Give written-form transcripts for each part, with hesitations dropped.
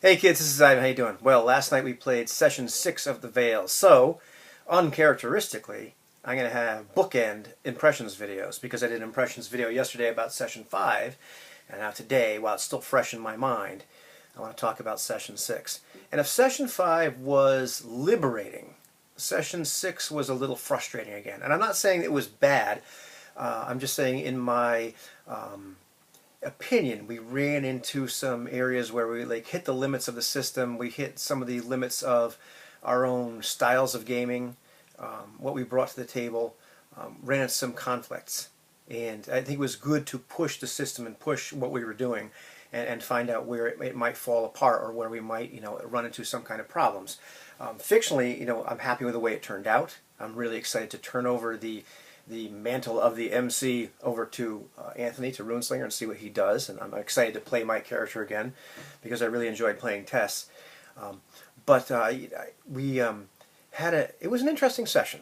Hey kids, this is Ivan. How you doing? Well, last night we played session 6 of the Veil, so uncharacteristically, I'm going to have bookend impressions videos because I did an impressions video yesterday about session 5, and now today, while it's still fresh in my mind, I want to talk about session 6. And if session 5 was liberating, session 6 was a little frustrating again. And I'm not saying it was bad, I'm just saying in my opinion, we ran into some areas where we hit the limits of the system. We hit some of the limits of our own styles of gaming, what we brought to the table, ran into some conflicts. And I think it was good to push the system and push what we were doing and find out where it might fall apart or where we might, run into some kind of problems. Fictionally, I'm happy with the way it turned out. I'm really excited to turn over the mantle of the MC over to Anthony, to Runeslinger, and see what he does. And I'm excited to play my character again because I really enjoyed playing Tess. But we had it was an interesting session,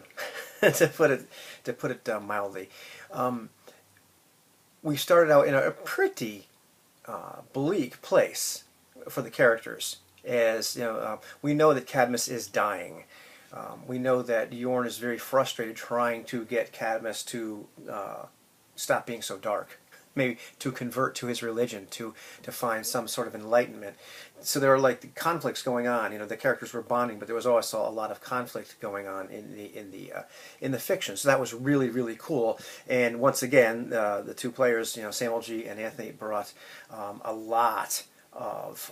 to put it mildly. We started out in a pretty bleak place for the characters, as we know that Cadmus is dying. We know that Yorn is very frustrated trying to get Cadmus to stop being so dark, maybe to convert to his religion, to find some sort of enlightenment. So there were the conflicts going on. The characters were bonding, but there was also a lot of conflict going on in the fiction. So that was really, really cool. And once again, the two players, Samuel G. and Anthony, brought a lot of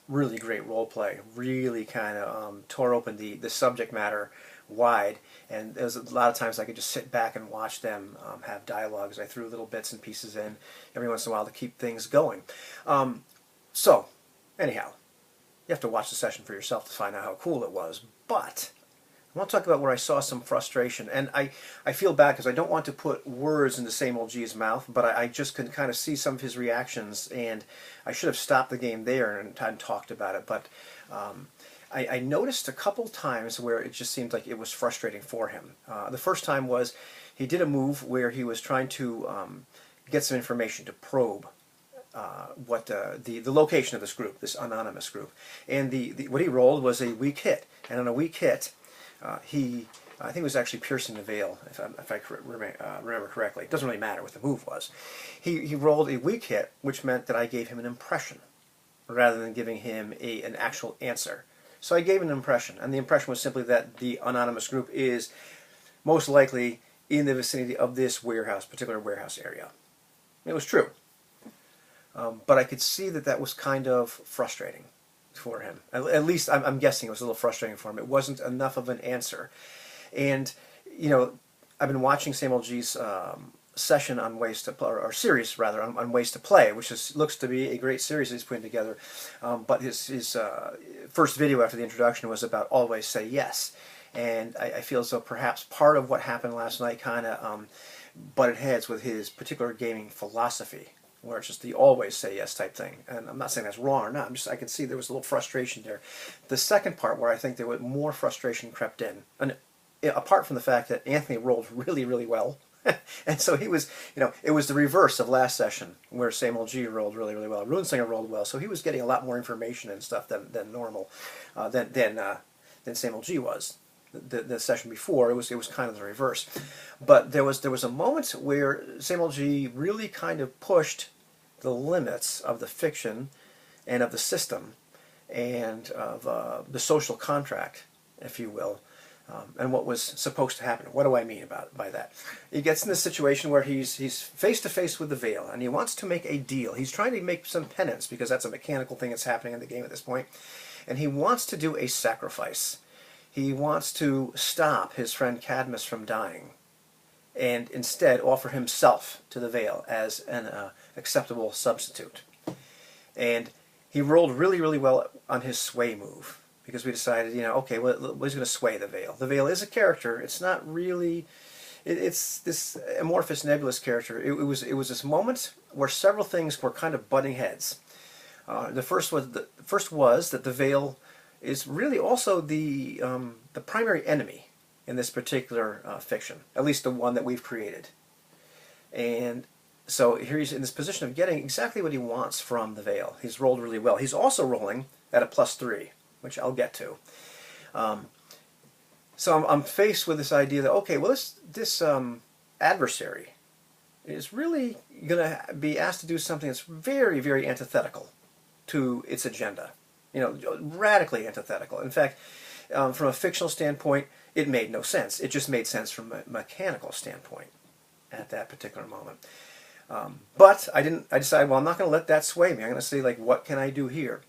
really great role play. Really kind of tore open the subject matter wide, and there was a lot of times I could just sit back and watch them have dialogues. I threw little bits and pieces in every once in a while to keep things going. So anyhow, you have to watch the session for yourself to find out how cool it was. But I want to talk about where I saw some frustration, and I feel bad because I don't want to put words into Samuel G's mouth, but I just can kind of see some of his reactions, and I should have stopped the game there and talked about it. But I noticed a couple times where it just seemed like it was frustrating for him. The first time was he did a move where he was trying to get some information to probe what the location of this group, this anonymous group, and what he rolled was a weak hit, and on a weak hit, I think it was actually piercing the veil, if I remember correctly. It doesn't really matter what the move was. He rolled a weak hit, which meant that I gave him an impression rather than giving him an actual answer. So I gave an impression, and the impression was simply that the anonymous group is most likely in the vicinity of this particular warehouse area. It was true. But I could see that was kind of frustrating for him. At least I'm guessing it was a little frustrating for him. It wasn't enough of an answer. And, I've been watching Samuel G's session on ways to play, or series rather, on ways to play, which looks to be a great series he's putting together. But his first video after the introduction was about always say yes. And I feel as though perhaps part of what happened last night kind of butted heads with his particular gaming philosophy, where it's just the always say yes type thing. And I'm not saying that's wrong or not, I could see there was a little frustration there. The second part where I think there was more frustration crept in, and apart from the fact that Anthony rolled really, really well, and so he was, it was the reverse of last session where Samuel G rolled really, really well. Runeslinger rolled well, so he was getting a lot more information and stuff than normal, than Samuel G was. The session before, it was kind of the reverse. But there was a moment where Samuel G really kind of pushed the limits of the fiction and of the system and of the social contract, if you will, and what was supposed to happen. What do I mean by that? He gets in this situation where he's face to face with the Veil, and he wants to make a deal. He's trying to make some penance because that's a mechanical thing that's happening in the game at this point, and he wants to do a sacrifice. He wants to stop his friend Cadmus from dying, and instead offer himself to the Veil as an acceptable substitute. And he rolled really, really well on his sway move, because we decided, okay, well, he's going to sway the Veil. The Veil is a character. It's not really, it's this amorphous, nebulous character. It was this moment where several things were kind of butting heads. The first was that the Veil is really also the primary enemy in this particular fiction, at least the one that we've created. And So here he's in this position of getting exactly what he wants from the Veil. He's rolled really well. He's also rolling at a +3, which I'll get to. So I'm faced with this idea that, okay, well, this adversary is really going to be asked to do something that's very, very antithetical to its agenda. Radically antithetical. In fact, from a fictional standpoint, it made no sense. It just made sense from a mechanical standpoint at that particular moment. But I decided, well, I'm not going to let that sway me. I'm going to say, like, what can I do here?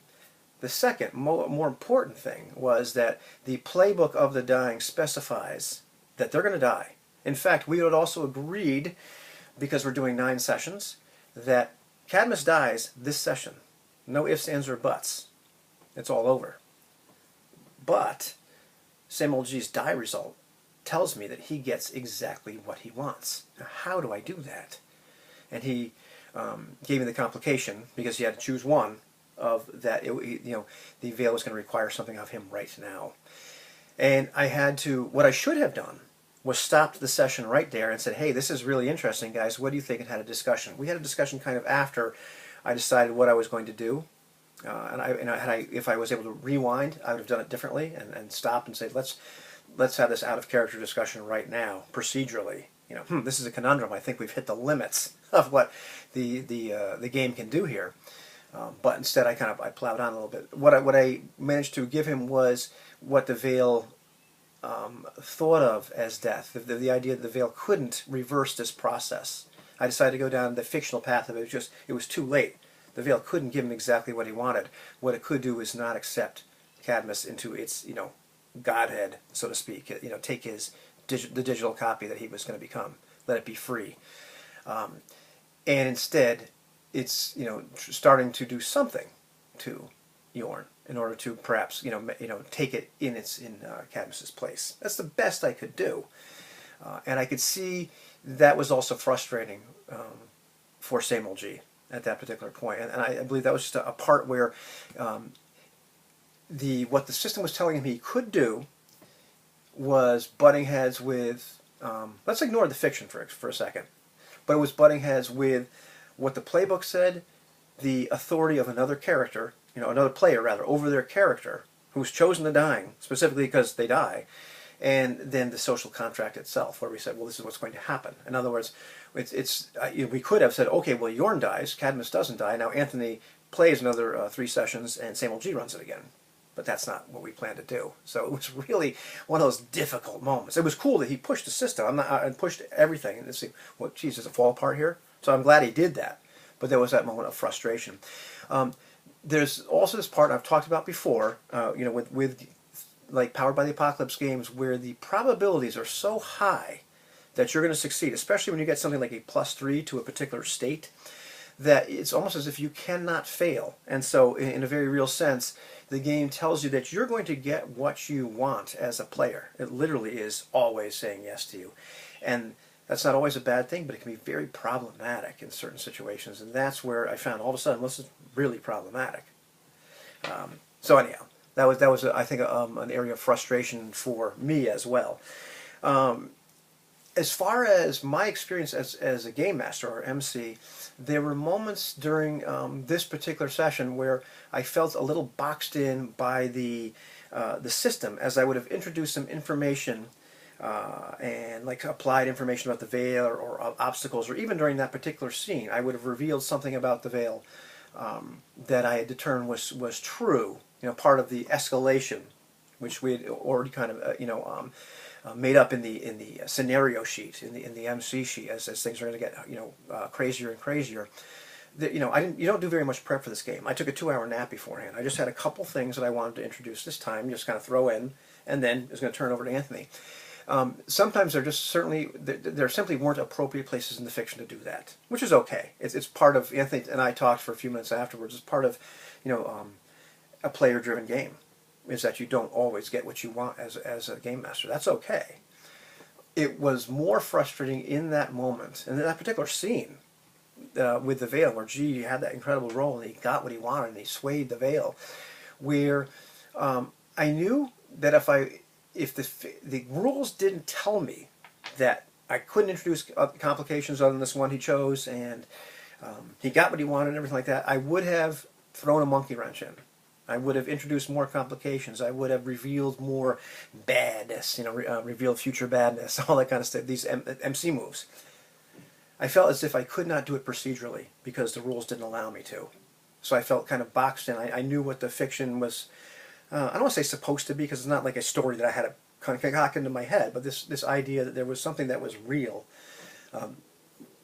The second, more important thing was that the playbook of the dying specifies that they're going to die. In fact, we had also agreed, because we're doing 9 sessions, that Cadmus dies this session. No ifs, ands, or buts. It's all over. But Samuel G's die result tells me that he gets exactly what he wants. Now, how do I do that? And he gave me the complication, because he had to choose one, of that, the Veil was going to require something of him right now. And I had to, what I should have done was stopped the session right there and said, hey, this is really interesting, guys. What do you think? And had a discussion. We had a discussion kind of after I decided what I was going to do. If I was able to rewind, I would have done it differently and stopped and say, let's have this out of character discussion right now, procedurally. This is a conundrum. I think we've hit the limits of what the game can do here. But instead, I plowed on a little bit. What I managed to give him was what the Veil thought of as death. The idea that the Veil couldn't reverse this process. I decided to go down the fictional path of it. It was too late. The Veil couldn't give him exactly what he wanted. What it could do is not accept Cadmus into its godhead, so to speak. Take the digital copy that he was going to become. Let it be free. And instead, it's starting to do something to Yorn in order to perhaps take it in Cadmus's place. That's the best I could do, and I could see that was also frustrating for Samuel G at that particular point, and I believe that was just a part where what the system was telling him he could do was butting heads with. Let's ignore the fiction for a second, but it was butting heads with what the playbook said, the authority of another character, another player rather, over their character, who's chosen the dying, specifically because they die, and then the social contract itself, where we said, well, this is what's going to happen. In other words, we could have said, okay, well, Yorn dies, Cadmus doesn't die, now Anthony plays another 3 sessions, and Samuel G runs it again. But that's not what we planned to do. So it was really one of those difficult moments. It was cool that he pushed the system. I pushed everything, and see, well, geez, does it fall apart here? So I'm glad he did that, but there was that moment of frustration. There's also this part I've talked about before, with like Powered by the Apocalypse games, where the probabilities are so high that you're going to succeed, especially when you get something like a +3 to a particular state, that it's almost as if you cannot fail. And so, in a very real sense, the game tells you that you're going to get what you want as a player. It literally is always saying yes to you, and that's not always a bad thing, but it can be very problematic in certain situations, and that's where I found all of a sudden this is really problematic. So anyhow, that was I think an area of frustration for me as well. As far as my experience as a game master or MC, there were moments during this particular session where I felt a little boxed in by the system, as I would have introduced some information. And like applied information about the Veil or obstacles, or even during that particular scene, I would have revealed something about the Veil that I had determined was true. Part of the escalation, which we had already kind of made up in the scenario sheet, in the MC sheet, as things are going to get crazier and crazier. You don't do very much prep for this game. I took a 2-hour nap beforehand. I just had a couple things that I wanted to introduce this time, just kind of throw in, and then it was going to turn over to Anthony. Sometimes there simply weren't appropriate places in the fiction to do that, which is okay. It's part of, Anthony and I talked for a few minutes afterwards, it's part of a player-driven game, is that you don't always get what you want as a game master. That's okay. It was more frustrating in that moment, and in that particular scene with the Veil, where G had that incredible role, and he got what he wanted, and he swayed the Veil, where I knew that if the rules didn't tell me that I couldn't introduce complications other than this one he chose, and he got what he wanted and everything like that, I would have thrown a monkey wrench in. I would have introduced more complications. I would have revealed more badness, revealed future badness, all that kind of stuff, these MC moves. I felt as if I could not do it procedurally because the rules didn't allow me to. So I felt kind of boxed in. I knew what the fiction was, I don't want to say supposed to be, because it's not like a story that I had to kind of concoct into my head, but this idea that there was something that was real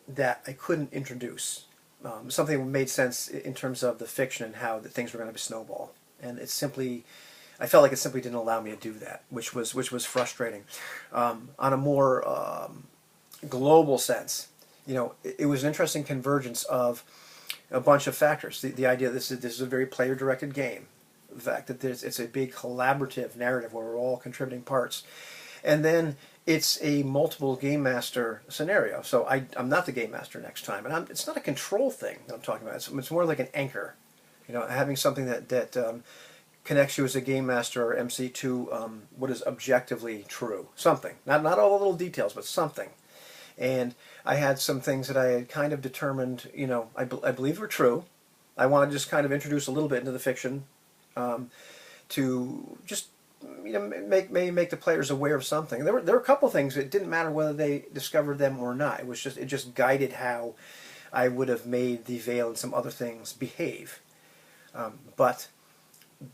that I couldn't introduce. Something that made sense in terms of the fiction and how the things were going to snowball. And it simply, I felt like it simply didn't allow me to do that, which was frustrating. On a more global sense, it was an interesting convergence of a bunch of factors. The idea that this is a very player-directed game. The fact that it's a big collaborative narrative where we're all contributing parts. And then it's a multiple game master scenario. So I'm not the game master next time. And it's not a control thing that I'm talking about. It's more like an anchor. Having something that connects you as a game master or MC to what is objectively true. Something. Not all the little details, but something. And I had some things that I had kind of determined, I believe were true. I wanted to just kind of introduce a little bit into the fiction to just make the players aware of something. There were a couple things. It didn't matter whether they discovered them or not. It just guided how I would have made the Veil and some other things behave. But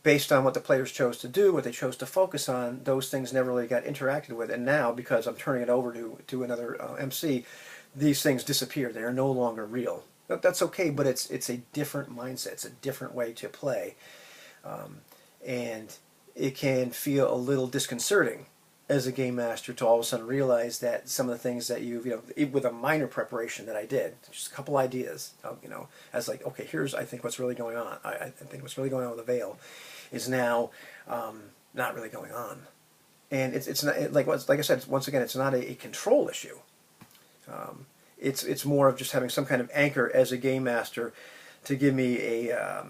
based on what the players chose to do, what they chose to focus on, those things never really got interacted with. And now, because I'm turning it over to another MC, these things disappear. They are no longer real. That's okay, but it's a different mindset. It's a different way to play. And it can feel a little disconcerting as a game master to all of a sudden realize that some of the things that with a minor preparation that I did, just a couple ideas, as like, okay, here's, I think, what's really going on. I think what's really going on with the Veil is now not really going on. And it's not, like I said, once again, it's not a control issue. It's more of just having some kind of anchor as a game master to give me a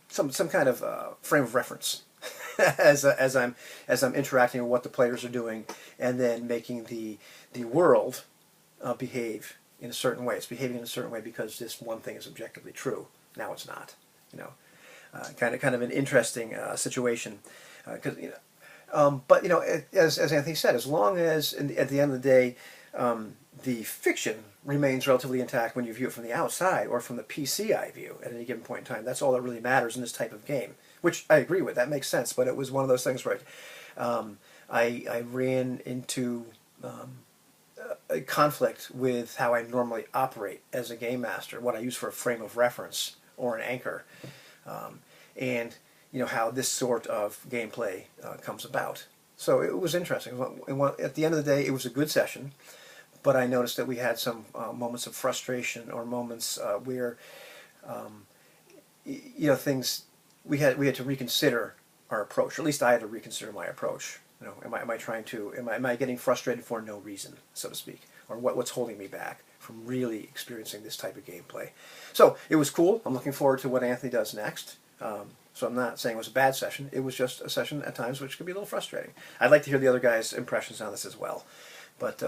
some kind of frame of reference as I'm interacting with what the players are doing, and then making the world behave in a certain way. It's behaving in a certain way because this one thing is objectively true. Now it's not. Kind of an interesting situation. But as Anthony said, as long as at the end of the day the fiction remains relatively intact when you view it from the outside or from the PC eye view at any given point in time, that's all that really matters in this type of game. Which I agree with. That makes sense. But it was one of those things where I ran into a conflict with how I normally operate as a game master, what I use for a frame of reference or an anchor, and how this sort of gameplay comes about. So it was interesting. At the end of the day, it was a good session, but I noticed that we had some moments of frustration or moments where things we had to reconsider our approach. Or at least I had to reconsider my approach. Am I getting frustrated for no reason, so to speak, or what's holding me back from really experiencing this type of gameplay? So it was cool. I'm looking forward to what Anthony does next. So I'm not saying it was a bad session. It was just a session at times which could be a little frustrating. I'd like to hear the other guys' impressions on this as well. But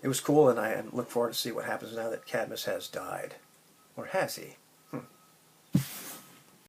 it was cool, and I look forward to see what happens now that Cadmus has died. Or has he?